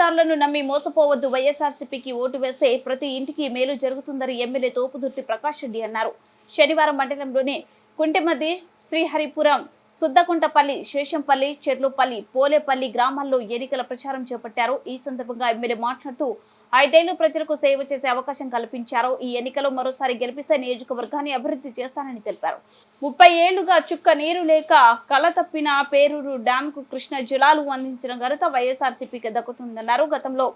అధికారులను నమ్మి మోసపోవద్దు, వైఎస్ఆర్సీపీకి ఓటు వేస్తే ప్రతి ఇంటికి మేలు జరుగుతుందని ఎమ్మెల్యే తోపుదుర్తి ప్రకాష్ రెడ్డి అన్నారు. శనివారం మండలంలోని కుంటెమది, శ్రీహరిపురం, సుద్దకుంటపల్లి, శేషంపల్లి, చెర్లుపల్లి, పోలేపల్లి గ్రామాల్లో ఎన్నికల ప్రచారం చేపట్టారు. ఈ సందర్భంగా ఎమ్మెల్యే మాట్లాడుతూ 5 ఏళ్లు ప్రజలకు సేవ చేసే అవకాశం కల్పించారు. ఈ ఎన్నికలో మరోసారి గెలిపిస్తే నియోజకవర్గాన్ని అభివృద్ధి చేస్తానని తెలిపారు. 30 ఏళ్లుగా చుక్క నీరు లేక కలతప్పిన పేరూరు డ్యాంకు కృష్ణ జలాలు అందించిన ఘనత వైఎస్ఆర్సీపీకి దక్కుతుందన్నారు. గతంలో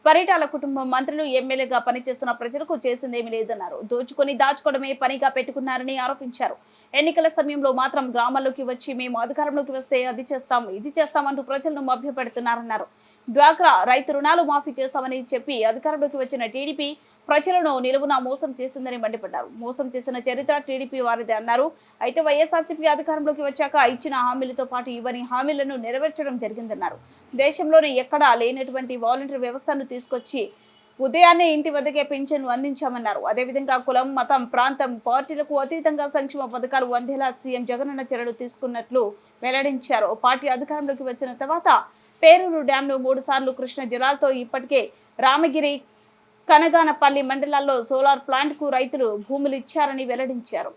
పరిటాల కుటుంబం మంత్రులు ఎమ్మెల్యేగా పనిచేస్తున్న ప్రజలకు చేసిందేమీ లేదన్నారు. దోచుకొని దాచుకోవడమే పనిగా పెట్టుకున్నారని ఆరోపించారు. ఎన్నికల సమయంలో మాత్రం గ్రామాల్లోకి వచ్చి మేము అధికారంలోకి వస్తే అది చేస్తాం, ఇది చేస్తామంటూ ప్రజలను మభ్యపెడుతున్నారన్నారు. డ్వాక్రా రైతు రుణాలు మాఫీ చేస్తామని చెప్పి అధికారంలోకి వచ్చిన టీడీపీ ప్రజలను నిలువునా మోసం చేసిందని మండిపడ్డారు. మోసం చేసిన చరిత్ర టీడీపీ వారిదే అన్నారు. అయితే వైఎస్ఆర్సీపీ అధికారంలోకి వచ్చాక ఇచ్చిన హామీలతో పాటు ఇవన్నీ హామీలను నెరవేర్చడం జరిగిందన్నారు. దేశంలోనే ఎక్కడా లేనటువంటి వాలంటీర్ వ్యవస్థను తీసుకొచ్చి ఉదయాన్నే ఇంటి వద్దకే పింఛన్ను అందించామన్నారు. అదేవిధంగా కులం, మతం, ప్రాంతం, పార్టీలకు అతీతంగా సంక్షేమ పథకాలు అందేలా సీఎం జగనన్న చర్యలు తీసుకున్నట్లు వెల్లడించారు. పార్టీ అధికారంలోకి వచ్చిన తర్వాత పేరూరు డ్యాంను 3 సార్లు కృష్ణ జలాలతో ఇప్పటికే రామగిరి, కనగానపల్లి మండలాల్లో సోలార్ ప్లాంట్ కు రైతులు భూములు ఇచ్చారని వెల్లడించారు.